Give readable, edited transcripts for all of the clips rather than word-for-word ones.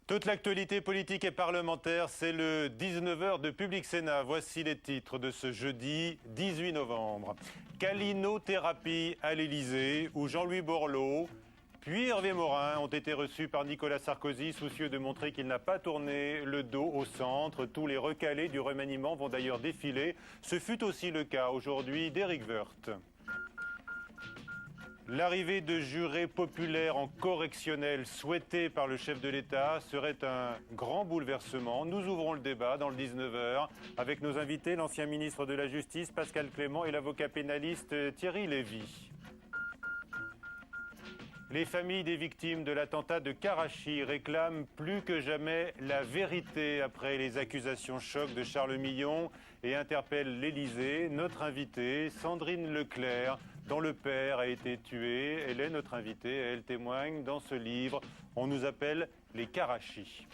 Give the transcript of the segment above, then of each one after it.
Toute l'actualité politique et parlementaire, c'est le 19h de Public Sénat. Voici les titres de ce jeudi 18 novembre. Calinothérapie à l'Élysée, où Jean-Louis Borloo puis Hervé Morin ont été reçus par Nicolas Sarkozy, soucieux de montrer qu'il n'a pas tourné le dos au centre. Tous les recalés du remaniement vont d'ailleurs défiler. Ce fut aussi le cas aujourd'hui d'Éric Woerth. L'arrivée de jurés populaires en correctionnel souhaitée par le chef de l'État serait un grand bouleversement. Nous ouvrons le débat dans le 19h avec nos invités, l'ancien ministre de la Justice Pascal Clément et l'avocat pénaliste Thierry Lévy. Les familles des victimes de l'attentat de Karachi réclament plus que jamais la vérité après les accusations choc de Charles Millon et interpellent l'Élysée. Notre invitée, Sandrine Leclerc, dont le père a été tué, elle est notre invitée et elle témoigne dans ce livre. On nous appelle les Karachi.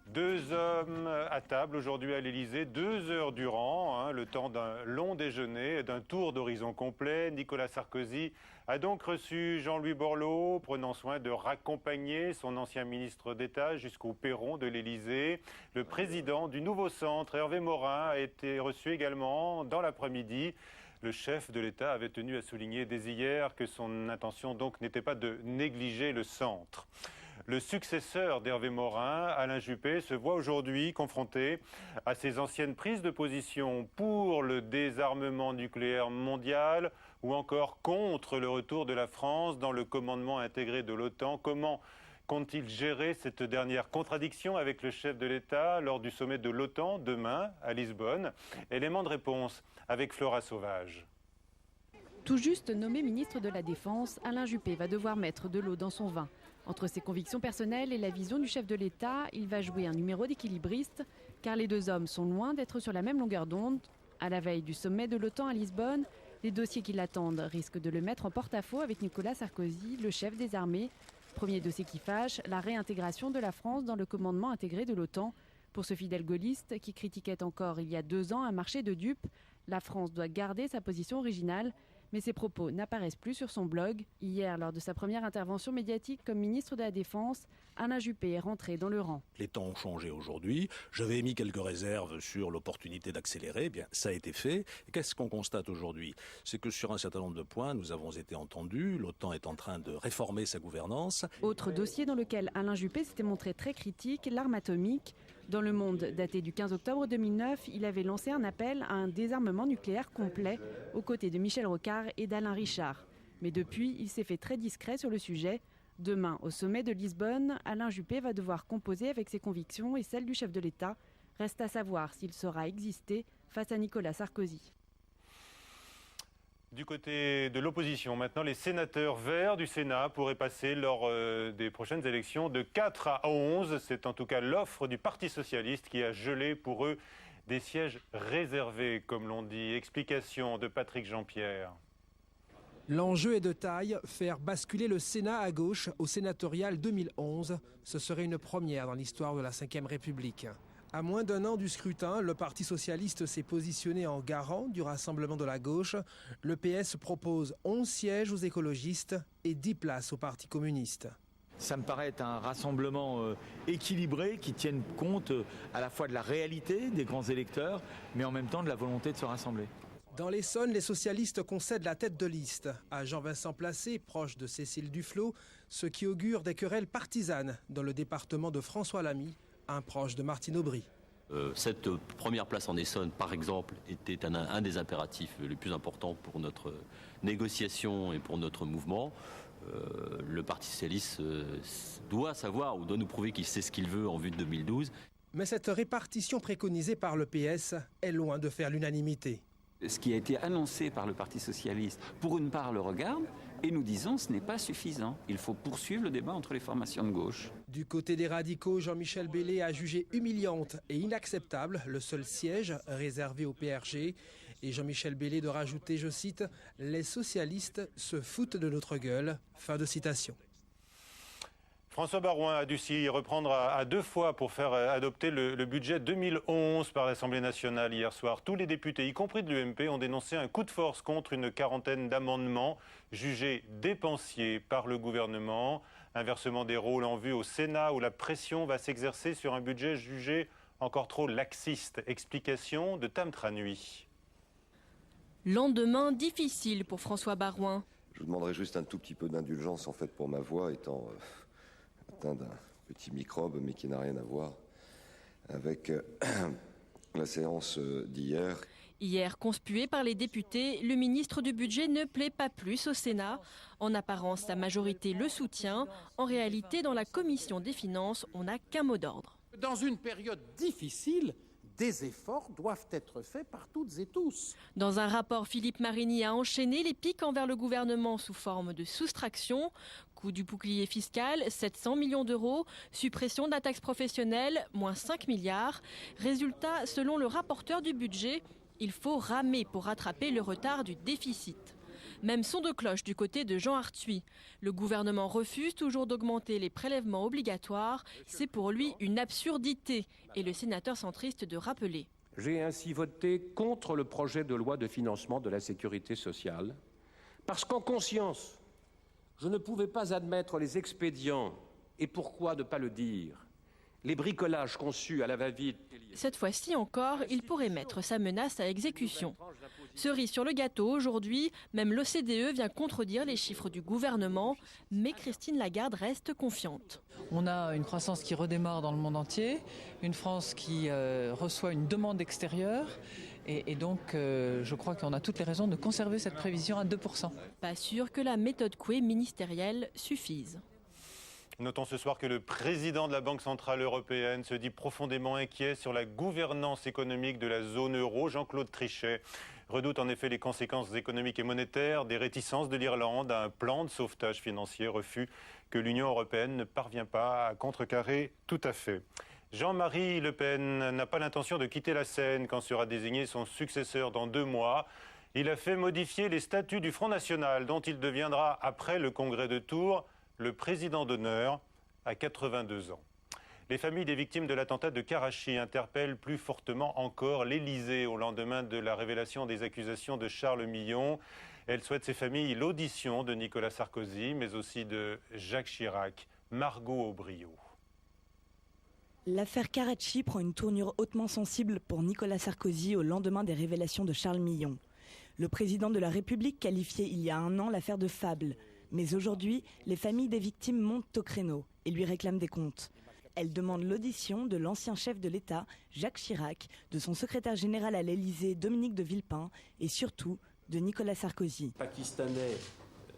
Deux hommes à table aujourd'hui à l'Élysée, 2 heures durant, le temps d'un long déjeuner et d'un tour d'horizon complet. Nicolas Sarkozy a donc reçu Jean-Louis Borloo, prenant soin de raccompagner son ancien ministre d'État jusqu'au perron de l'Élysée. Le président du nouveau centre, Hervé Morin, a été reçu également dans l'après-midi. Le chef de l'État avait tenu à souligner dès hier que son intention donc n'était pas de négliger le centre. Le successeur d'Hervé Morin, Alain Juppé, se voit aujourd'hui confronté à ses anciennes prises de position pour le désarmement nucléaire mondial ou encore contre le retour de la France dans le commandement intégré de l'OTAN. Comment compte-t-il gérer cette dernière contradiction avec le chef de l'État lors du sommet de l'OTAN demain à Lisbonne? Élément de réponse avec Flora Sauvage. Tout juste nommé ministre de la Défense, Alain Juppé va devoir mettre de l'eau dans son vin. Entre ses convictions personnelles et la vision du chef de l'État, il va jouer un numéro d'équilibriste, car les deux hommes sont loin d'être sur la même longueur d'onde. À la veille du sommet de l'OTAN à Lisbonne, les dossiers qui l'attendent risquent de le mettre en porte-à-faux avec Nicolas Sarkozy, le chef des armées. Premier dossier qui fâche, la réintégration de la France dans le commandement intégré de l'OTAN. Pour ce fidèle gaulliste qui critiquait encore il y a 2 ans un marché de dupes, la France doit garder sa position originale. Mais ses propos n'apparaissent plus sur son blog. Hier, lors de sa première intervention médiatique comme ministre de la Défense, Alain Juppé est rentré dans le rang. Les temps ont changé aujourd'hui. J'avais émis quelques réserves sur l'opportunité d'accélérer. Bien, ça a été fait. Et qu'est-ce qu'on constate aujourd'hui? C'est que sur un certain nombre de points, nous avons été entendus. L'OTAN est en train de réformer sa gouvernance. Autre dossier dans lequel Alain Juppé s'était montré très critique, l'arme atomique. Dans Le Monde, daté du 15 octobre 2009, il avait lancé un appel à un désarmement nucléaire complet aux côtés de Michel Rocard et d'Alain Richard. Mais depuis, il s'est fait très discret sur le sujet. Demain, au sommet de Lisbonne, Alain Juppé va devoir composer avec ses convictions et celles du chef de l'État. Reste à savoir s'il saura exister face à Nicolas Sarkozy. Du côté de l'opposition, maintenant, les sénateurs verts du Sénat pourraient passer lors des prochaines élections de 4 à 11. C'est en tout cas l'offre du Parti socialiste qui a gelé pour eux des sièges réservés, comme l'on dit. Explication de Patrick Jean-Pierre. L'enjeu est de taille, faire basculer le Sénat à gauche au sénatorial 2011. Ce serait une première dans l'histoire de la Ve République. À moins d'1 an du scrutin, le Parti socialiste s'est positionné en garant du rassemblement de la gauche. Le PS propose 11 sièges aux écologistes et 10 places au Parti communiste. Ça me paraît être un rassemblement équilibré qui tienne compte à la fois de la réalité des grands électeurs, mais en même temps de la volonté de se rassembler. Dans l'Essonne, les socialistes concèdent la tête de liste à Jean-Vincent Placé, proche de Cécile Duflot, ce qui augure des querelles partisanes dans le département de François Lamy, un proche de Martine Aubry. Cette première place en Essonne, par exemple, était un des impératifs les plus importants pour notre négociation et pour notre mouvement. Le Parti socialiste doit savoir ou doit nous prouver qu'il sait ce qu'il veut en vue de 2012. Mais cette répartition préconisée par le PS est loin de faire l'unanimité. Ce qui a été annoncé par le Parti socialiste, pour une part, le regarde, et nous disons ce n'est pas suffisant. Il faut poursuivre le débat entre les formations de gauche. Du côté des radicaux, Jean-Michel Bellé a jugé humiliante et inacceptable le seul siège réservé au PRG. Et Jean-Michel Bellé de rajouter, je cite, « Les socialistes se foutent de notre gueule ». Fin de citation. François Baroin a dû s'y reprendre à 2 fois pour faire adopter le budget 2011 par l'Assemblée nationale hier soir. Tous les députés, y compris de l'UMP, ont dénoncé un coup de force contre une quarantaine d'amendements jugés dépensiers par le gouvernement. Inversement des rôles en vue au Sénat où la pression va s'exercer sur un budget jugé encore trop laxiste. Explication de Tam Tranui. Lendemain difficile pour François Baroin. Je vous demanderai juste un tout petit peu d'indulgence en fait pour ma voix étant atteint d'un petit microbe mais qui n'a rien à voir avec la séance d'hier. Hier conspué par les députés, le ministre du Budget ne plaît pas plus au Sénat. En apparence, sa majorité le soutient. En réalité, dans la commission des finances, on n'a qu'un mot d'ordre. Dans une période difficile, des efforts doivent être faits par toutes et tous. Dans un rapport, Philippe Marini a enchaîné les piques envers le gouvernement sous forme de soustraction. Coût du bouclier fiscal, 700 millions d'euros. Suppression de la taxe professionnelle, moins 5 milliards. Résultat, selon le rapporteur du budget, il faut ramer pour rattraper le retard du déficit. Même son de cloche du côté de Jean Arthuis. Le gouvernement refuse toujours d'augmenter les prélèvements obligatoires. C'est pour lui une absurdité. Et le sénateur centriste de rappeler. J'ai ainsi voté contre le projet de loi de financement de la sécurité sociale, parce qu'en conscience, je ne pouvais pas admettre les expédients, et pourquoi ne pas le dire, les bricolages conçus à la va-vite. Cette fois-ci encore, il pourrait mettre sa menace à exécution. Cerise sur le gâteau, aujourd'hui, même l'OCDE vient contredire les chiffres du gouvernement, mais Christine Lagarde reste confiante. On a une croissance qui redémarre dans le monde entier, une France qui reçoit une demande extérieure et donc je crois qu'on a toutes les raisons de conserver cette prévision à 2%. Pas sûr que la méthode Coué ministérielle suffise. Notons ce soir que le président de la Banque centrale européenne se dit profondément inquiet sur la gouvernance économique de la zone euro. Jean-Claude Trichet redoute en effet les conséquences économiques et monétaires des réticences de l'Irlande à un plan de sauvetage financier, refus que l'Union européenne ne parvient pas à contrecarrer tout à fait. Jean-Marie Le Pen n'a pas l'intention de quitter la scène quand sera désigné son successeur dans 2 mois. Il a fait modifier les statuts du Front National, dont il deviendra, après le congrès de Tours, le président d'honneur à 82 ans. Les familles des victimes de l'attentat de Karachi interpellent plus fortement encore l'Élysée au lendemain de la révélation des accusations de Charles Millon. Elles souhaitent ces familles l'audition de Nicolas Sarkozy, mais aussi de Jacques Chirac. Margot Aubryot. L'affaire Karachi prend une tournure hautement sensible pour Nicolas Sarkozy au lendemain des révélations de Charles Millon. Le président de la République qualifiait il y a 1 an l'affaire de fable. Mais aujourd'hui, les familles des victimes montent au créneau et lui réclament des comptes. Elles demandent l'audition de l'ancien chef de l'État, Jacques Chirac, de son secrétaire général à l'Élysée, Dominique de Villepin, et surtout de Nicolas Sarkozy. Pakistanais,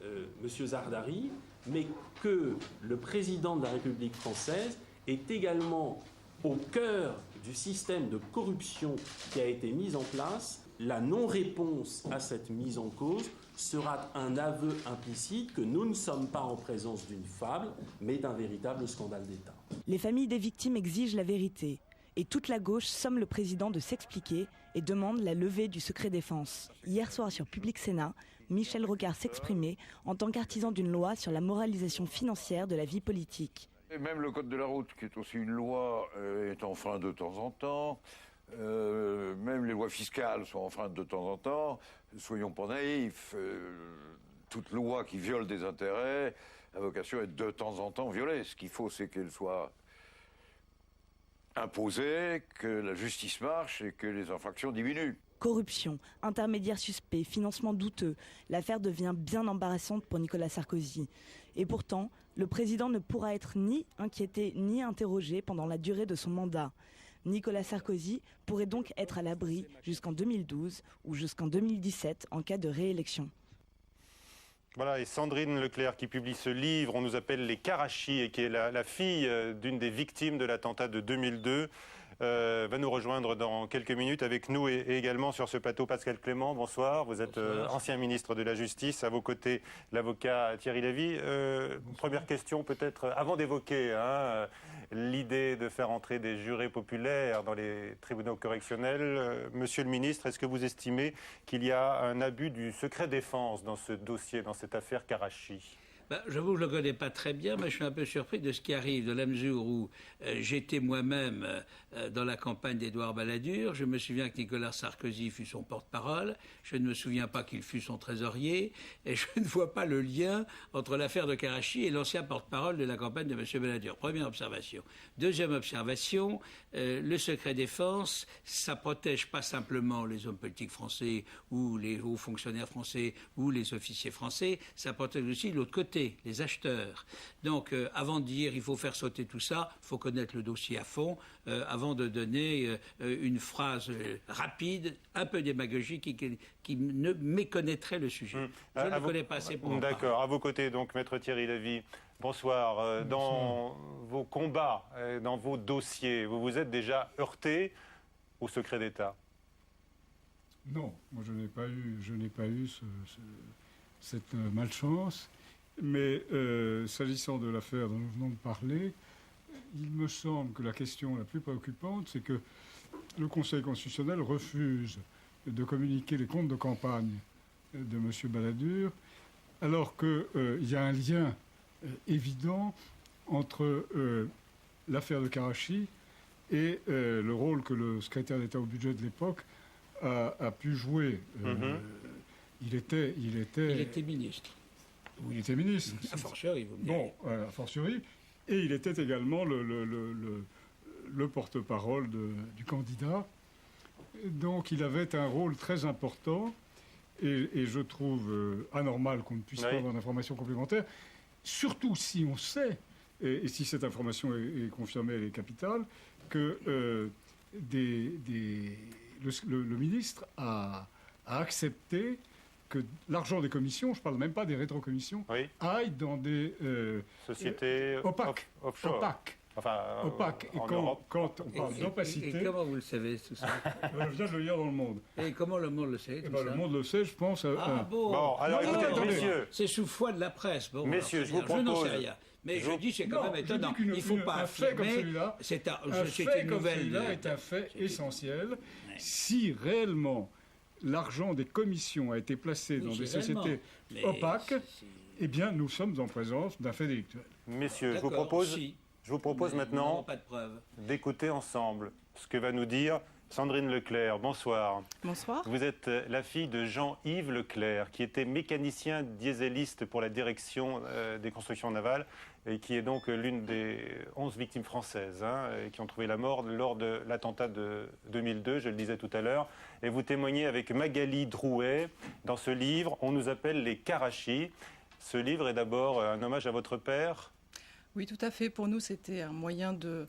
M. Zardari, mais que le président de la République française est également au cœur du système de corruption qui a été mis en place. La non-réponse à cette mise en cause sera un aveu implicite que nous ne sommes pas en présence d'une fable, mais d'un véritable scandale d'État. Les familles des victimes exigent la vérité. Et toute la gauche somme le président de s'expliquer et demande la levée du secret défense. Hier soir sur Public Sénat, Michel Rocard s'exprimait en tant qu'artisan d'une loi sur la moralisation financière de la vie politique. Et même le code de la route, qui est aussi une loi, est enfreint de temps en temps. Même les lois fiscales sont enfreintes de temps en temps. Soyons pas naïfs. Toute loi qui viole des intérêts a vocation à être de temps en temps violée. Ce qu'il faut, c'est qu'elle soit imposée, que la justice marche et que les infractions diminuent. Corruption, intermédiaires suspects, financement douteux. L'affaire devient bien embarrassante pour Nicolas Sarkozy. Et pourtant, le président ne pourra être ni inquiété ni interrogé pendant la durée de son mandat. Nicolas Sarkozy pourrait donc être à l'abri jusqu'en 2012 ou jusqu'en 2017 en cas de réélection. Voilà, et Sandrine Leclerc qui publie ce livre, On nous appelle les Karachi, et qui est la fille d'une des victimes de l'attentat de 2002, va nous rejoindre dans quelques minutes. Avec nous et également sur ce plateau Pascal Clément. Bonsoir, vous êtes ancien ministre de la Justice. À vos côtés, l'avocat Thierry Lévy. Première question peut-être, avant d'évoquer l'idée de faire entrer des jurés populaires dans les tribunaux correctionnels. Monsieur le ministre, est-ce que vous estimez qu'il y a un abus du secret défense dans ce dossier, dans cette affaire Karachi ? J'avoue que je ne le connais pas très bien, mais je suis un peu surpris de ce qui arrive, de la mesure où j'étais moi-même dans la campagne d'Édouard Balladur. Je me souviens que Nicolas Sarkozy fut son porte-parole. Je ne me souviens pas qu'il fut son trésorier. Et je ne vois pas le lien entre l'affaire de Karachi et l'ancien porte-parole de la campagne de M. Balladur. Première observation. Deuxième observation, le secret défense, ça protège pas simplement les hommes politiques français ou les hauts fonctionnaires français ou les officiers français, ça protège aussi l'autre côté, les acheteurs. Donc, avant de dire il faut faire sauter tout ça, il faut connaître le dossier à fond, avant de donner une phrase rapide, un peu démagogique, qui ne méconnaîtrait le sujet. Je ne le connais pas assez pour en parler. D'accord. À vos côtés, donc, Maître Thierry Lévy. Bonsoir. Dans vos combats, dans vos dossiers, vous vous êtes déjà heurté au secret d'État? Non, moi je n'ai pas eu cette malchance. Mais s'agissant de l'affaire dont nous venons de parler, il me semble que la question la plus préoccupante, c'est que le Conseil constitutionnel refuse de communiquer les comptes de campagne de M. Balladur, alors qu'il y a un lien évident entre l'affaire de Karachi et le rôle que le secrétaire d'État au budget de l'époque a pu jouer. Il était ministre. Oui, il était ministre. A fortiori, vous me direz. Bon, a fortiori. Et il était également le porte-parole du candidat. Donc il avait un rôle très important. Et je trouve anormal qu'on ne puisse pas avoir d'informations complémentaires. Surtout si on sait, et si cette information est confirmée, elle est capitale, que le ministre a accepté que l'argent des commissions, je ne parle même pas des rétrocommissions, aille dans des sociétés opaques. Opaques. Enfin, opaque. Et quand on parle d'opacité... Et comment vous le savez, tout ça? Je viens de le lire dans Le Monde. Et comment Le Monde le sait, tout ça? Le Monde le sait, je pense... Bon, alors écoutez, messieurs... C'est sous foi de la presse. Bon, messieurs, je vous propose... Je n'en sais rien. Mais je dis, c'est quand même étonnant. Il ne faut pas affirmer... C'est une nouvelle... Celui-là est un fait essentiel. Si réellement l'argent des commissions a été placé dans des sociétés opaques, eh bien, nous sommes en présence d'un fait délictuel. Messieurs, je vous propose maintenant d'écouter ensemble ce que va nous dire Sandrine Leclerc. Bonsoir. Bonsoir. Vous êtes la fille de Jean-Yves Leclerc, qui était mécanicien dieseliste pour la direction des constructions navales et qui est donc l'une des 11 victimes françaises qui ont trouvé la mort lors de l'attentat de 2002, je le disais tout à l'heure. Et vous témoignez avec Magali Drouet dans ce livre, On nous appelle les Karachi. Ce livre est d'abord un hommage à votre père. Oui, tout à fait. Pour nous, c'était un moyen de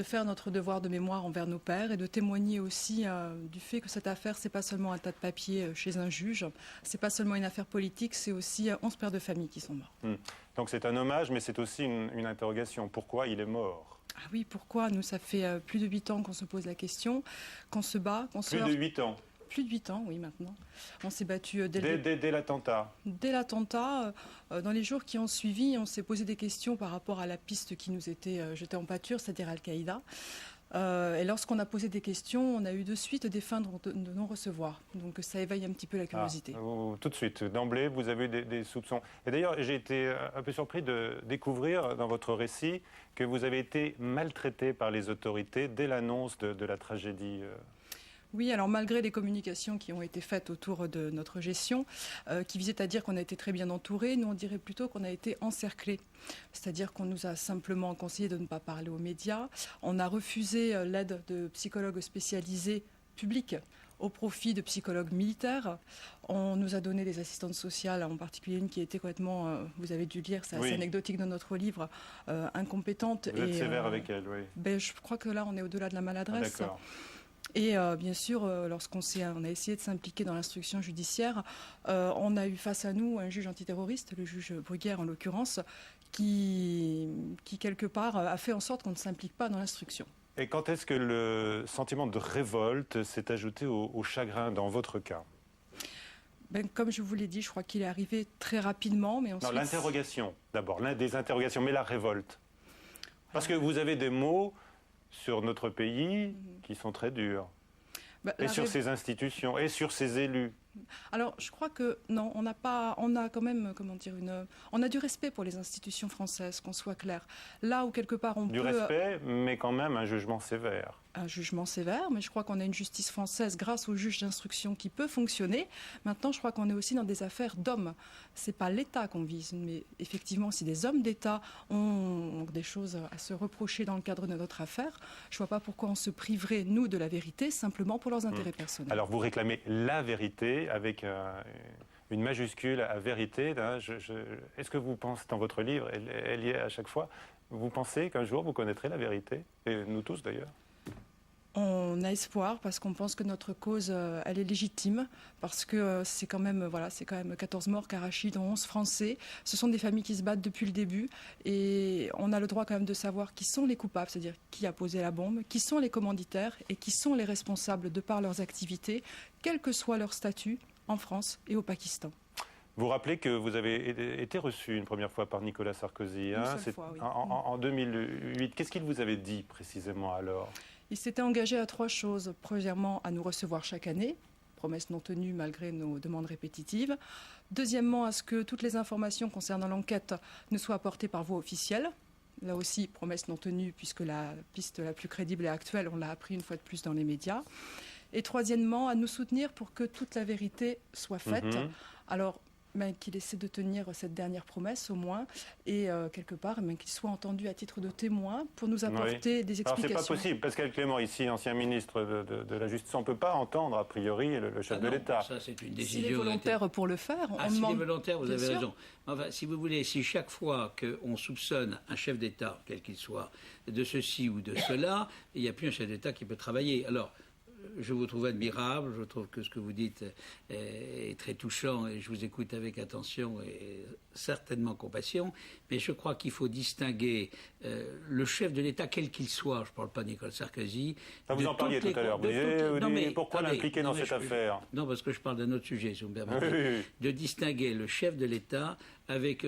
faire notre devoir de mémoire envers nos pères et de témoigner aussi du fait que cette affaire, c'est pas seulement un tas de papiers chez un juge, c'est pas seulement une affaire politique, c'est aussi 11 pères de famille qui sont morts. Donc c'est un hommage, mais c'est aussi une interrogation. Pourquoi il est mort? Ah oui, pourquoi? Nous, ça fait plus de 8 ans qu'on se pose la question, qu'on se bat, qu'on se... Plus de 8 ans? Plus de 8 ans, oui, maintenant. On s'est battu dès l'attentat. Dès l'attentat, dans les jours qui ont suivi, on s'est posé des questions par rapport à la piste qui nous était jetée en pâture, c'est-à-dire Al-Qaïda. Et lorsqu'on a posé des questions, on a eu de suite des fins de non-recevoir. Donc ça éveille un petit peu la curiosité. Tout de suite, d'emblée, vous avez eu des soupçons. Et d'ailleurs, j'ai été un peu surpris de découvrir dans votre récit que vous avez été maltraité par les autorités dès l'annonce de la tragédie. Oui, alors malgré les communications qui ont été faites autour de notre gestion, qui visaient à dire qu'on a été très bien entourés, nous on dirait plutôt qu'on a été encerclés. C'est-à-dire qu'on nous a simplement conseillé de ne pas parler aux médias. On a refusé l'aide de psychologues spécialisés publics au profit de psychologues militaires. On nous a donné des assistantes sociales, en particulier une qui était complètement, vous avez dû lire, c'est assez anecdotique dans notre livre, incompétente. Vous êtes sévère avec elle, oui. Je crois que là, on est au-delà de la maladresse. D'accord. Et bien sûr, lorsqu'on a essayé de s'impliquer dans l'instruction judiciaire, on a eu face à nous un juge antiterroriste, le juge Bruguière en l'occurrence, qui quelque part a fait en sorte qu'on ne s'implique pas dans l'instruction. Et quand est-ce que le sentiment de révolte s'est ajouté au chagrin dans votre cas? Comme je vous l'ai dit, je crois qu'il est arrivé très rapidement. Mais ensuite... Non, l'interrogation d'abord, l'un des interrogations, mais la révolte. Parce que vous avez des mots sur notre pays qui sont très durs. Et sur ces institutions, et sur ces élus. Alors, je crois que non, on a quand même, comment dire, on a du respect pour les institutions françaises, qu'on soit clair. Là où quelque part Du respect, mais quand même un jugement sévère. Un jugement sévère, mais je crois qu'on a une justice française grâce au juge d'instruction qui peut fonctionner. Maintenant, je crois qu'on est aussi dans des affaires d'hommes. C'est pas l'État qu'on vise, mais effectivement, si des hommes d'État ont des choses à se reprocher dans le cadre de notre affaire, je vois pas pourquoi on se priverait, nous, de la vérité, simplement pour leurs intérêts personnels. Alors, vous réclamez la vérité avec une majuscule à vérité. Est-ce que vous pensez, dans votre livre, elle y est à chaque fois, vous pensez qu'un jour vous connaîtrez la vérité? Et nous tous d'ailleurs. On a espoir parce qu'on pense que notre cause, elle est légitime, parce que c'est quand même 14 morts Karachi, dont 11 Français. Ce sont des familles qui se battent depuis le début et on a le droit quand même de savoir qui sont les coupables, c'est-à-dire qui a posé la bombe, qui sont les commanditaires et qui sont les responsables de par leurs activités, quel que soit leur statut en France et au Pakistan. Vous rappelez que vous avez été reçu une première fois par Nicolas Sarkozy, Une seule fois, oui. en 2008. Qu'est-ce qu'il vous avait dit précisément alors? Il s'était engagé à 3 choses. Premièrement, à nous recevoir chaque année, promesse non tenue malgré nos demandes répétitives. Deuxièmement, à ce que toutes les informations concernant l'enquête ne soient apportées par voie officielle. Là aussi, promesse non tenue, puisque la piste la plus crédible et actuelle, on l'a appris une fois de plus dans les médias. Et troisièmement, à nous soutenir pour que toute la vérité soit faite. Alors, qu'il essaie de tenir cette dernière promesse au moins, et quelque part qu'il soit entendu à titre de témoin pour nous apporter des explications. Alors c'est pas possible, Pascal Clément, ici, ancien ministre de la Justice, on ne peut pas entendre a priori le chef de l'État. Ça, c'est une décision. S'il est volontaire pour le faire, on demande... S'il est volontaire, vous avez raison. Enfin, si vous voulez, si chaque fois qu'on soupçonne un chef d'État, quel qu'il soit, de ceci ou de cela, il n'y a plus un chef d'État qui peut travailler. Alors, je vous trouve admirable, je trouve que ce que vous dites est très touchant et je vous écoute avec attention et certainement compassion, mais je crois qu'il faut distinguer le chef de l'État, quel qu'il soit, je ne parle pas de Nicolas Sarkozy. Vous en parliez tout à l'heure, vous pourquoi l'impliquer dans cette affaire? Non, parce que je parle d'un autre sujet, si vous me permettez. De distinguer le chef de l'État avec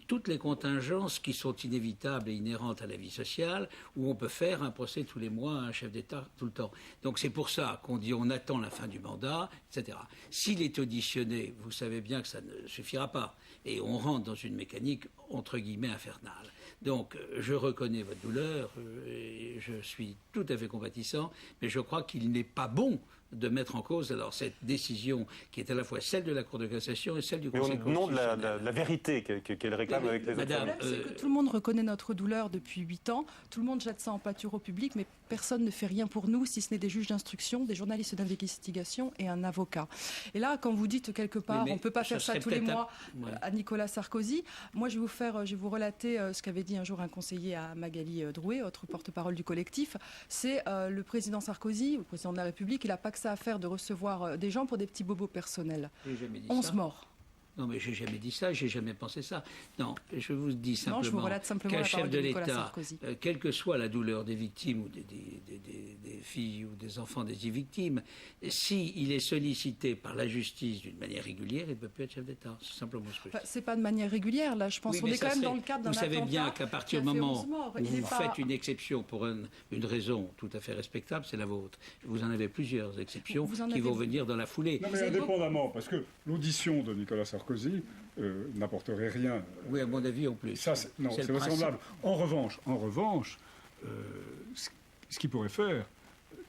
toutes les contingences qui sont inévitables et inhérentes à la vie sociale, où on peut faire un procès tous les mois à un chef d'État tout le temps. Donc c'est pour ça qu'on dit on attend la fin du mandat, etc. S'il est auditionné, vous savez bien que ça ne suffira pas. Et on rentre dans une mécanique, entre guillemets, infernale. Donc je reconnais votre douleur, et je suis tout à fait compatissant, mais je crois qu'il n'est pas bon de mettre en cause alors cette décision qui est à la fois celle de la Cour de cassation et celle du Conseil constitutionnel. Mais au nom de la vérité qu'elle réclame avec les autres. C'est que tout le monde reconnaît notre douleur depuis 8 ans, tout le monde jette ça en pâture au public, mais personne ne fait rien pour nous, si ce n'est des juges d'instruction, des journalistes d'investigation et un avocat. Et là, quand vous dites quelque part, on ne peut pas faire ça tous les mois à Nicolas Sarkozy, moi je vais vous relater ce qu'avait dit un jour un conseiller à Magali Drouet, autre porte-parole du collectif. C'est le président Sarkozy, le président de la République, il n'a pas que ça à faire de recevoir des gens pour des petits bobos personnels. 11 morts. Non, mais j'ai jamais dit ça, j'ai jamais pensé ça. Non, je vous dis simplement qu'un chef de l'État, quelle que soit la douleur des victimes ou des filles ou des enfants des victimes, s'il est sollicité par la justice d'une manière régulière, il ne peut plus être chef d'État. C'est simplement ce que je dis. C'est pas de manière régulière, là. Je pense qu'on est quand même dans le cadre d'un attentat. Vous savez bien qu'à partir du moment où vous faites une exception pour une raison tout à fait respectable, c'est la vôtre. Vous en avez plusieurs exceptions qui vont venir dans la foulée. Non, mais indépendamment, parce que l'audition de Nicolas Sarkozy n'apporterait rien. Oui, à mon avis, en plus. Ça, c'est vraisemblable. En revanche, ce qu'il pourrait faire,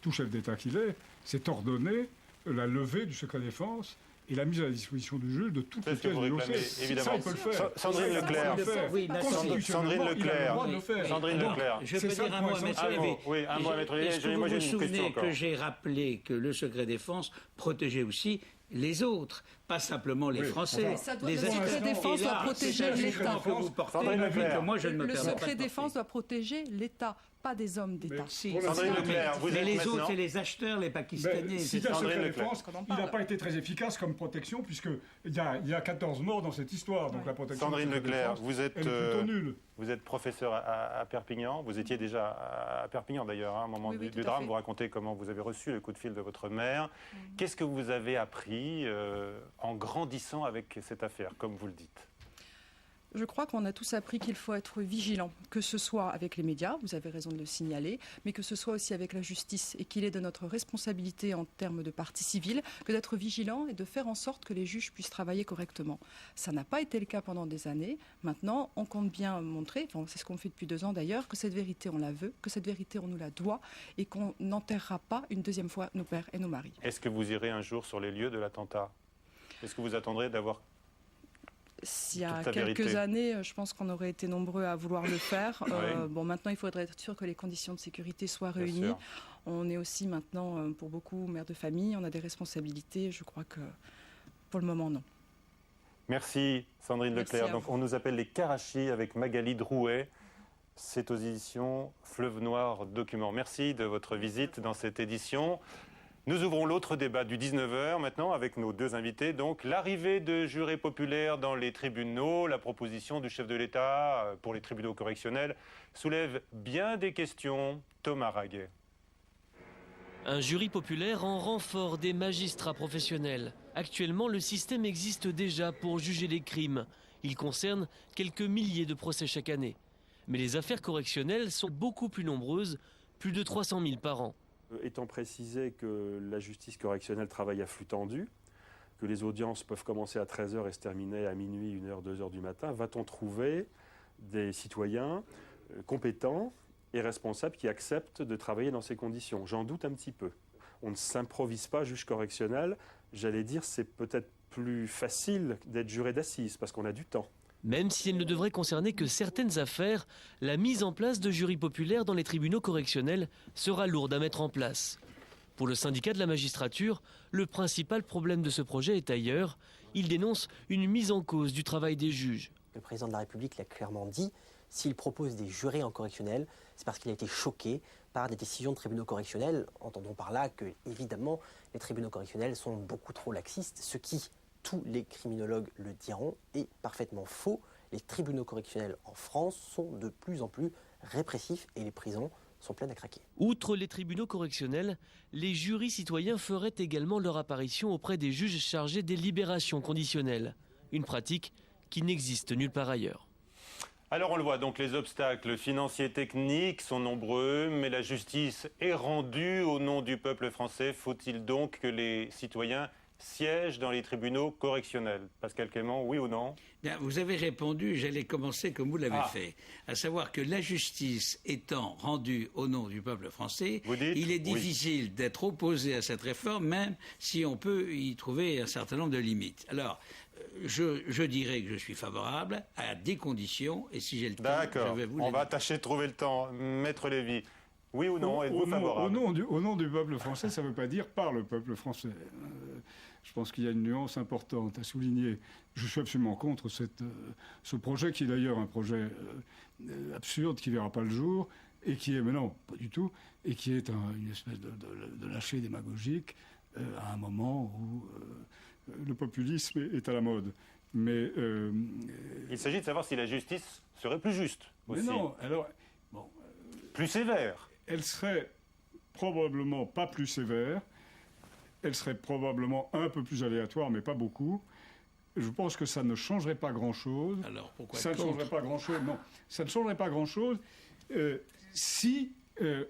tout chef d'État qu'il est, c'est ordonner la levée du secret défense et la mise à la disposition du juge de toutes les pièces du dossier. Évidemment. Ça, il peut le faire. Sandrine Leclerc. Sandrine Leclerc. Je peux dire un mot à Maître Lévy. Oui, un mot à Maître Lévy. Est-ce que vous vous souvenez que j'ai rappelé que le secret défense protégeait aussi les autres, pas simplement les Français. Le secret défense doit protéger l'État. Le secret défense doit protéger l'État, pas des hommes d'État. Mais les autres, c'est les acheteurs, les Pakistanais. Si le secret défense, il n'a pas été très efficace comme protection, puisqu'il y a 14 morts dans cette histoire. Donc la protection Sandrine Leclerc, vous êtes plutôt nulle. Vous êtes professeur à Perpignan. Vous étiez déjà à Perpignan d'ailleurs, à un moment du drame. Vous racontez comment vous avez reçu le coup de fil de votre mère. Qu'est-ce que vous avez appris en grandissant avec cette affaire, comme vous le dites? Je crois qu'on a tous appris qu'il faut être vigilant, que ce soit avec les médias, vous avez raison de le signaler, mais que ce soit aussi avec la justice, et qu'il est de notre responsabilité en termes de partie civile que d'être vigilant et de faire en sorte que les juges puissent travailler correctement. Ça n'a pas été le cas pendant des années. Maintenant, on compte bien montrer, c'est ce qu'on fait depuis 2 ans d'ailleurs, que cette vérité on la veut, que cette vérité on nous la doit, et qu'on n'enterrera pas une deuxième fois nos pères et nos maris. Est-ce que vous irez un jour sur les lieux de l'attentat? Est-ce que vous attendrez d'avoir il y a quelques années, je pense qu'on aurait été nombreux à vouloir le faire. Bon, maintenant, il faudrait être sûr que les conditions de sécurité soient réunies. On est aussi maintenant, pour beaucoup, mère de famille. On a des responsabilités. Je crois que pour le moment, non. Merci Sandrine Leclerc. Donc, on nous appelle les Karachis avec Magali Drouet. C'est aux éditions Fleuve Noir Documents. Merci de votre visite dans cette édition. Nous ouvrons l'autre débat du 19h maintenant avec nos 2 invités. Donc l'arrivée de jurés populaires dans les tribunaux, la proposition du chef de l'État pour les tribunaux correctionnels soulève bien des questions. Thomas Raguet. Un jury populaire en renfort des magistrats professionnels. Actuellement, le système existe déjà pour juger les crimes. Il concerne quelques milliers de procès chaque année. Mais les affaires correctionnelles sont beaucoup plus nombreuses, plus de 300 000 par an. Étant précisé que la justice correctionnelle travaille à flux tendu, que les audiences peuvent commencer à 13h et se terminer à minuit, 1h, 2h du matin, va-t-on trouver des citoyens compétents et responsables qui acceptent de travailler dans ces conditions? J'en doute un petit peu. On ne s'improvise pas juge correctionnel. J'allais dire, c'est peut-être plus facile d'être juré d'assises parce qu'on a du temps. Même si elle ne devrait concerner que certaines affaires, la mise en place de jurys populaires dans les tribunaux correctionnels sera lourde à mettre en place. Pour le syndicat de la magistrature, le principal problème de ce projet est ailleurs. Il dénonce une mise en cause du travail des juges. Le président de la République l'a clairement dit, s'il propose des jurés en correctionnel, c'est parce qu'il a été choqué par des décisions de tribunaux correctionnels. Entendons par là que, évidemment, les tribunaux correctionnels sont beaucoup trop laxistes, ce qui, tous les criminologues le diront, est parfaitement faux. Les tribunaux correctionnels en France sont de plus en plus répressifs et les prisons sont pleines à craquer. Outre les tribunaux correctionnels, les jurys citoyens feraient également leur apparition auprès des juges chargés des libérations conditionnelles. Une pratique qui n'existe nulle part ailleurs. Alors on le voit, donc les obstacles financiers et techniques sont nombreux, mais la justice est rendue au nom du peuple français. Faut-il donc que les citoyens siègent dans les tribunaux correctionnels? Pascal Clément, oui ou non? Bien, vous avez répondu, j'allais commencer comme vous l'avez fait, à savoir que la justice étant rendue au nom du peuple français, il est difficile d'être opposé à cette réforme, même si on peut y trouver un certain nombre de limites. Alors, je dirais que je suis favorable à des conditions, et si j'ai le temps, je vais vous les on va tâcher de trouver le temps. Maître Lévy, oui ou non, êtes-vous favorable? Au nom du peuple français, ça ne veut pas dire par le peuple français. Je pense qu'il y a une nuance importante à souligner. Je suis absolument contre ce projet, qui est d'ailleurs un projet absurde, qui ne verra pas le jour, et qui est, mais non, pas du tout, et qui est une espèce de lâcher démagogique à un moment où le populisme est à la mode. Mais il s'agit de savoir si la justice serait plus juste aussi. Mais non, alors... Bon, plus sévère. Elle serait probablement pas plus sévère. Elle serait probablement un peu plus aléatoire, mais pas beaucoup. Je pense que ça ne changerait pas grand-chose. Alors pourquoi ça ne changerait pas grand-chose? Non, ça ne changerait pas grand-chose si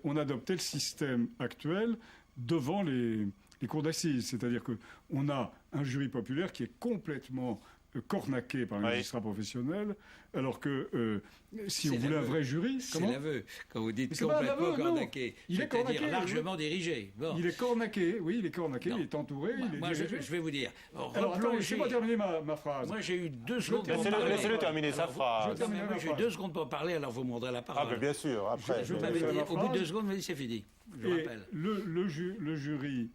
on adoptait le système actuel devant les cours d'assises. C'est-à-dire qu'on a un jury populaire qui est complètement cornaqué par les magistrats professionnels, alors que si on voulait un vrai jury... C'est l'aveu. Quand vous dites complètement cornaqué, c'est-à-dire largement dirigé. Bon. Il est cornaqué, oui, il est cornaqué, il est entouré, je vais vous dire. Alors, laissez-moi terminer ma phrase. Moi, j'ai eu 2 secondes pour parler. Laissez-le terminer sa phrase. J'ai eu 2 secondes pour parler, alors vous me rendrez la parole. Ah, mais bien sûr, après. Je m'avais dit, au bout de 2 secondes, vous m'avez dit, c'est fini. Je rappelle. Le jury,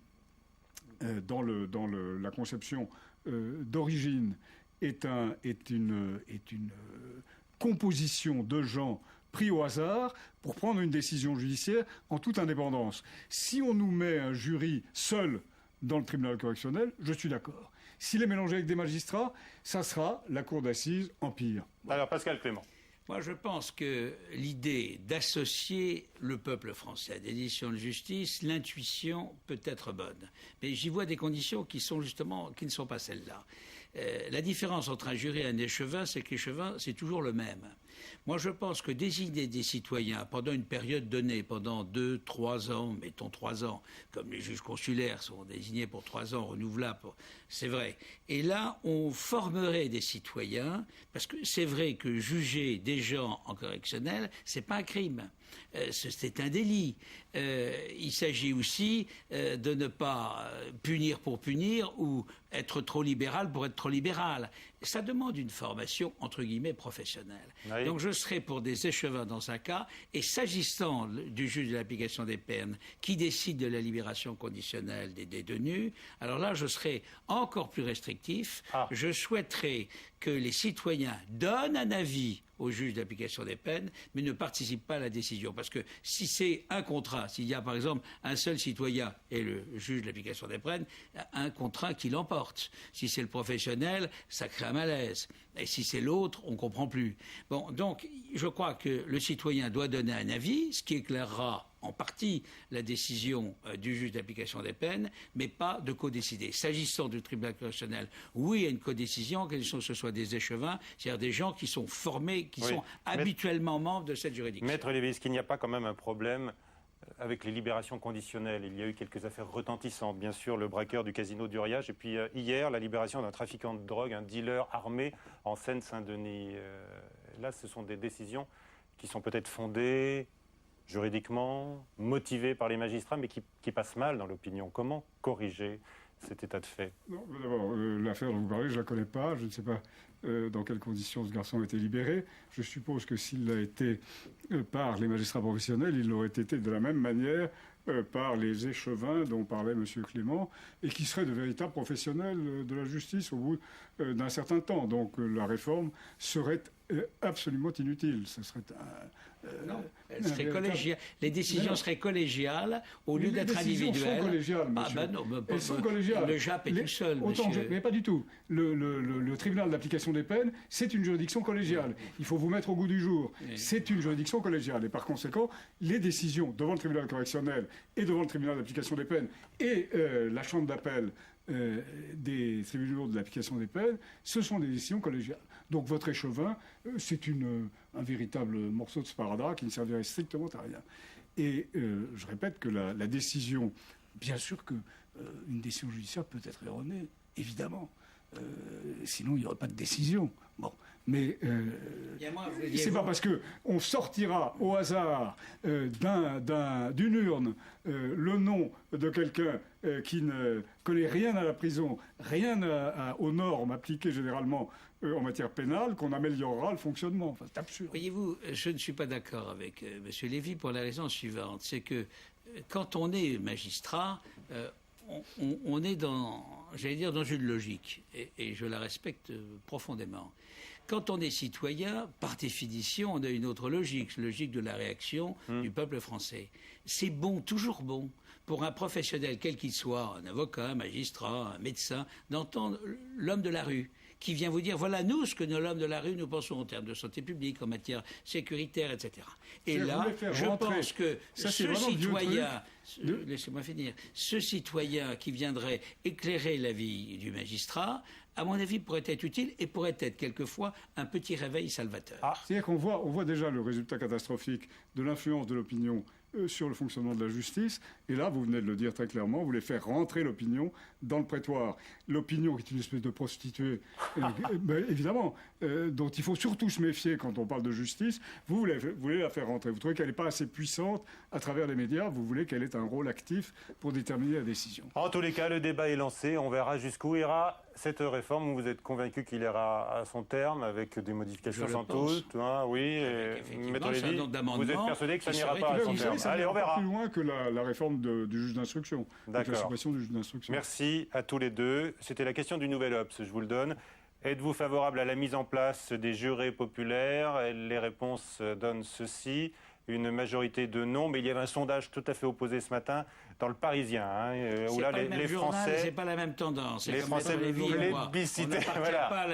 dans la conception d'origine, est une composition de gens pris au hasard pour prendre une décision judiciaire en toute indépendance. Si on nous met un jury seul dans le tribunal correctionnel, je suis d'accord. S'il est mélangé avec des magistrats, ça sera la cour d'assises en pire. Alors Pascal Clément. Moi, je pense que l'idée d'associer le peuple français à des décisions de justice, l'intuition peut être bonne. Mais j'y vois des conditions qui ne sont pas celles-là. La différence entre un jury et un échevin, c'est que l'échevin, c'est toujours le même. Moi, je pense que désigner des citoyens pendant une période donnée, pendant 2, 3 ans, mettons 3 ans, comme les juges consulaires sont désignés pour 3 ans, renouvelables, c'est vrai. Et là, on formerait des citoyens, parce que c'est vrai que juger des gens en correctionnel, c'est pas un crime. C'est un délit. Il s'agit aussi de ne pas punir pour punir ou être trop libéral pour être trop libéral. Ça demande une formation, entre guillemets, professionnelle. Oui. Donc je serais pour des échevins dans un cas, et s'agissant du juge de l'application des peines qui décide de la libération conditionnelle des détenus, alors là je serais encore plus restrictif. Je souhaiterais que les citoyens donnent un avis au juge d'application des peines, mais ne participent pas à la décision. Parce que si c'est un contrat, s'il y a par exemple un seul citoyen et le juge de l'application des peines, un contrat qui l'emporte. Si c'est le professionnel, ça crée un malaise. Et si c'est l'autre, on ne comprend plus. Bon, donc, je crois que le citoyen doit donner un avis, ce qui éclairera en partie la décision du juge d'application des peines, mais pas de codécider. S'agissant du tribunal correctionnel, oui, il y a une codécision, que ce soit des échevins, c'est-à-dire des gens qui sont formés, qui sont habituellement membres de cette juridiction. Maître Lévy, est-ce qu'il n'y a pas quand même un problème avec les libérations conditionnelles? Il y a eu quelques affaires retentissantes, bien sûr, le braqueur du casino d'Uriage, et puis hier, la libération d'un trafiquant de drogue, un dealer armé en Seine-Saint-Denis. Là, ce sont des décisions qui sont peut-être fondées juridiquement, motivées par les magistrats, mais qui passent mal dans l'opinion. Comment corriger cet état de fait? D'abord, l'affaire dont vous parlez, je ne la connais pas. Je ne sais pas dans quelles conditions ce garçon a été libéré. Je suppose que s'il l'a été par les magistrats professionnels, il l'aurait été de la même manière par les échevins dont parlait M. Clément, et qui seraient de véritables professionnels de la justice au bout d'un certain temps. Donc la réforme serait absolument inutile. Ce serait non, elle serait collégiale. Les décisions seraient collégiales au lieu d'être individuelles. Les décisions sont collégiales, monsieur. Ah ben non, elles sont collégiales. Le JAP est tout seul, monsieur. Mais pas du tout. Le tribunal d'application des peines, c'est une juridiction collégiale. Il faut vous mettre au goût du jour. C'est une juridiction collégiale. Et par conséquent, les décisions devant le tribunal correctionnel et devant le tribunal d'application des peines et la chambre d'appel des tribunaux de l'application des peines, ce sont des décisions collégiales. Donc votre échevin, c'est un véritable morceau de sparadrap qui ne servirait strictement à rien. Et je répète que la décision, bien sûr qu'une décision judiciaire peut être erronée, évidemment. Sinon, il n'y aurait pas de décision. Bon. Mais c'est pas parce qu'on sortira au hasard d'une urne le nom de quelqu'un qui ne connaît rien à la prison, rien aux normes appliquées généralement en matière pénale, qu'on améliorera le fonctionnement. Enfin, c'est absurde. Voyez-vous, je ne suis pas d'accord avec M. Lévy pour la raison suivante. C'est que quand on est magistrat, on est dans une logique, et je la respecte profondément. Quand on est citoyen, par définition, on a une autre logique de la réaction du peuple français. C'est bon, toujours bon, pour un professionnel, quel qu'il soit, un avocat, un magistrat, un médecin, d'entendre l'homme de la rue qui vient vous dire, voilà, nous, ce que nous, l'homme de la rue, nous pensons en termes de santé publique, en matière sécuritaire, etc. Et là, je pense que ce citoyen, laissez-moi finir, ce citoyen qui viendrait éclairer l'avis du magistrat, à mon avis, pourrait être utile et pourrait être quelquefois un petit réveil salvateur. C'est-à-dire qu'on voit déjà le résultat catastrophique de l'influence de l'opinion sur le fonctionnement de la justice. Et là, vous venez de le dire très clairement, vous voulez faire rentrer l'opinion dans le prétoire. L'opinion qui est une espèce de prostituée, évidemment, dont il faut surtout se méfier quand on parle de justice, vous voulez la faire rentrer. Vous trouvez qu'elle n'est pas assez puissante à travers les médias, vous voulez qu'elle ait un rôle actif pour déterminer la décision. En tous les cas, le débat est lancé, on verra jusqu'où ira cette réforme. Vous êtes convaincu qu'il ira à son terme avec des modifications sans doute, hein, oui. Maître Lévy, vous êtes persuadé que ça n'ira pas à son terme? Allez, on verra. Plus loin que la réforme du juge d'instruction, la suppression du juge d'instruction. Merci à tous les deux. C'était la question du Nouvel Obs, je vous le donne. Êtes-vous favorable à la mise en place des jurés populaires? Les réponses donnent ceci. Une majorité de non, mais il y avait un sondage tout à fait opposé ce matin dans le Parisien, où là les Français, c'est pas la même tendance. Les Français plébiscitaient, voilà. Pas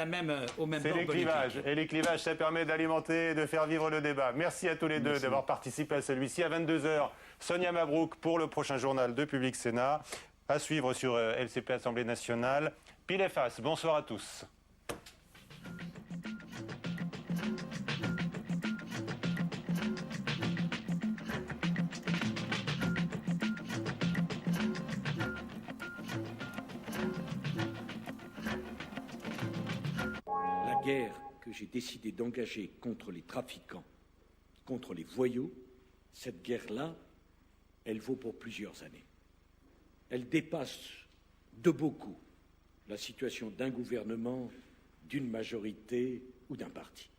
au même c'est les clivages. Et les clivages, ça permet d'alimenter et de faire vivre le débat. Merci à tous les deux d'avoir participé à celui-ci. À 22h, Sonia Mabrouk pour le prochain journal de Public Sénat. À suivre sur LCP Assemblée nationale. Pile et face, bonsoir à tous. La guerre que j'ai décidé d'engager contre les trafiquants, contre les voyous, cette guerre-là, elle vaut pour plusieurs années. Elle dépasse de beaucoup la situation d'un gouvernement, d'une majorité ou d'un parti.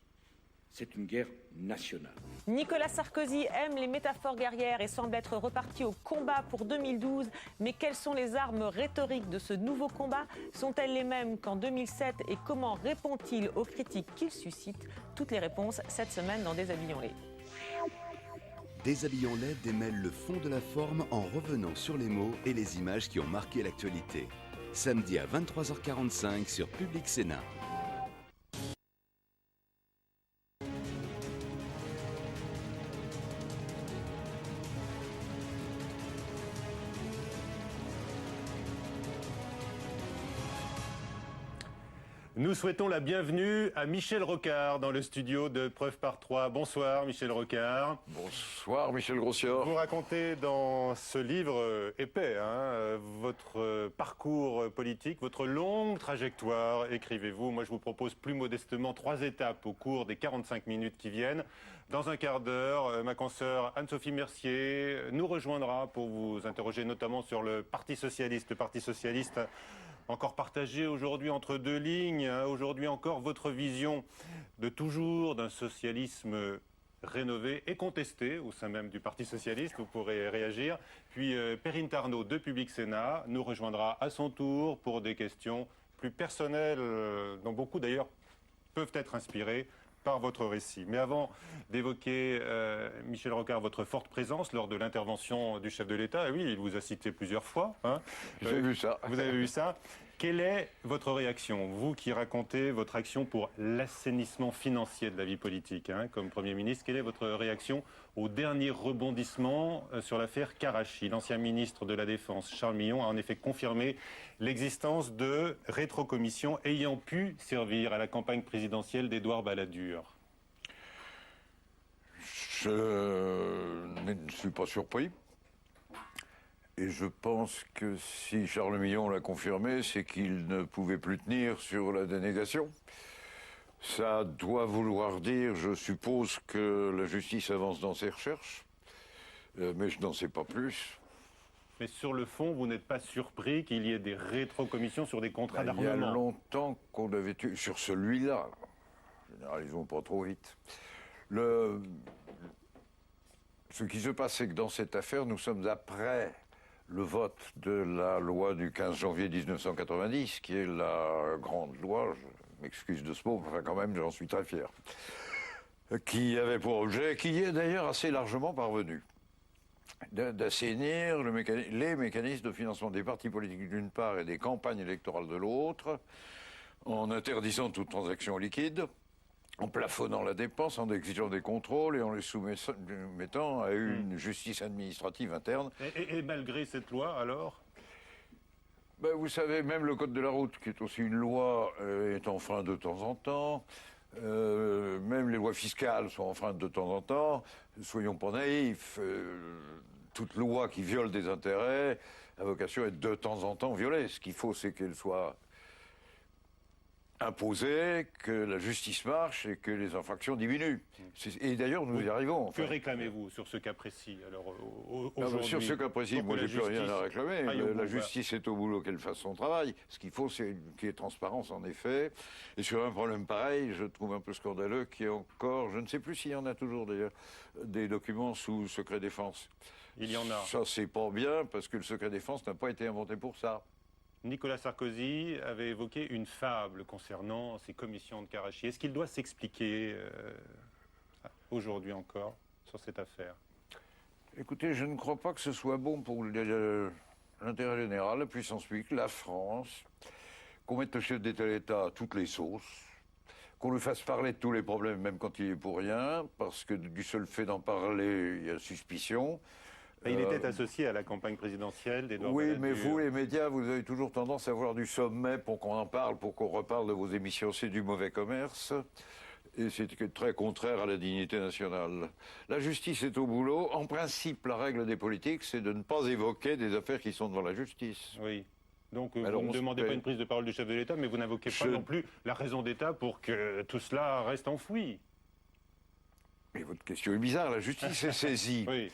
C'est une guerre nationale. Nicolas Sarkozy aime les métaphores guerrières et semble être reparti au combat pour 2012. Mais quelles sont les armes rhétoriques de ce nouveau combat? Sont-elles les mêmes qu'en 2007? Et comment répond-il aux critiques qu'il suscite? Toutes les réponses cette semaine dans Déshabillons-les. Déshabillons-les démêle le fond de la forme en revenant sur les mots et les images qui ont marqué l'actualité. Samedi à 23h45 sur Public Sénat. Nous souhaitons la bienvenue à Michel Rocard dans le studio de Preuve par 3. Bonsoir Michel Rocard. Bonsoir Michel Grossior. Vous racontez dans ce livre épais votre parcours politique, votre longue trajectoire, écrivez-vous. Moi je vous propose plus modestement 3 étapes au cours des 45 minutes qui viennent. Dans un quart d'heure, ma consoeur Anne-Sophie Mercier nous rejoindra pour vous interroger notamment sur le Parti Socialiste. Le Parti Socialiste encore partagé aujourd'hui entre 2 lignes. Aujourd'hui encore, votre vision de toujours d'un socialisme rénové et contesté au sein même du Parti Socialiste. Vous pourrez réagir. Puis Perrine Tarnaud de Public Sénat nous rejoindra à son tour pour des questions plus personnelles, dont beaucoup d'ailleurs peuvent être inspirées par votre récit. Mais avant d'évoquer, Michel Rocard, votre forte présence lors de l'intervention du chef de l'État, oui, il vous a cité plusieurs fois. J'ai vu ça. Vous avez vu ça. Quelle est votre réaction, vous qui racontez votre action pour l'assainissement financier de la vie politique, comme Premier ministre? Quelle est votre réaction au dernier rebondissement sur l'affaire Karachi? L'ancien ministre de la Défense, Charles Millon, a en effet confirmé l'existence de rétrocommissions ayant pu servir à la campagne présidentielle d'Édouard Balladur. Je ne suis pas surpris. Et je pense que si Charles Millon l'a confirmé, c'est qu'il ne pouvait plus tenir sur la dénégation. Ça doit vouloir dire, je suppose, que la justice avance dans ses recherches, mais je n'en sais pas plus. Mais sur le fond, vous n'êtes pas surpris qu'il y ait des rétrocommissions sur des contrats d'armement? Il y a longtemps qu'on avait eu sur celui-là. Généralisons pas trop vite. Ce qui se passe, c'est que dans cette affaire, nous sommes après le vote de la loi du 15 janvier 1990, qui est la grande loi, je m'excuse de ce mot, mais enfin quand même, j'en suis très fier, qui avait pour objet, qui est d'ailleurs assez largement parvenu, d'assainir les mécanismes de financement des partis politiques d'une part et des campagnes électorales de l'autre, en interdisant toute transaction liquide, en plafonnant la dépense, en exigeant des contrôles et en les soumettant à une justice administrative interne. Et malgré cette loi, alors? Vous savez, même le code de la route, qui est aussi une loi, est enfreint de temps en temps. Même les lois fiscales sont enfreintes de temps en temps. Soyons pas naïfs. Toute loi qui viole des intérêts a vocation à être de temps en temps violée. Ce qu'il faut, c'est qu'elle soit imposer, que la justice marche et que les infractions diminuent. Et d'ailleurs, nous y arrivons. Que réclamez-vous sur ce cas précis, alors, aujourd'hui? Sur ce cas précis, moi, j'ai plus rien à réclamer. La justice est au boulot, qu'elle fasse son travail. Ce qu'il faut, c'est qu'il y ait transparence, en effet. Et sur un problème pareil, je trouve un peu scandaleux qu'il y ait encore, je ne sais plus s'il y en a toujours d'ailleurs, des documents sous secret défense. Il y en a. Ça, c'est pas bien, parce que le secret défense n'a pas été inventé pour ça. Nicolas Sarkozy avait évoqué une fable concernant ces commissions de Karachi. Est-ce qu'il doit s'expliquer aujourd'hui encore sur cette affaire? Écoutez, je ne crois pas que ce soit bon pour l'intérêt général, la puissance publique, la France, qu'on mette le chef d'État à toutes les sauces, qu'on lui fasse parler de tous les problèmes, même quand il est pour rien, parce que du seul fait d'en parler, il y a suspicion. Il était associé à la campagne présidentielle d'Édouard Oui, Balladur. mais vous, les médias, vous avez toujours tendance à avoir du sommet pour qu'on en parle, pour qu'on reparle de vos émissions. C'est du mauvais commerce. Et c'est très contraire à la dignité nationale. La justice est au boulot. En principe, la règle des politiques, c'est de ne pas évoquer des affaires qui sont devant la justice. Oui. Donc Alors, vous ne demandez pas une prise de parole du chef de l'État, mais vous n'invoquez pas non plus la raison d'État pour que tout cela reste enfoui. Mais votre question est bizarre. La justice est saisie. Oui.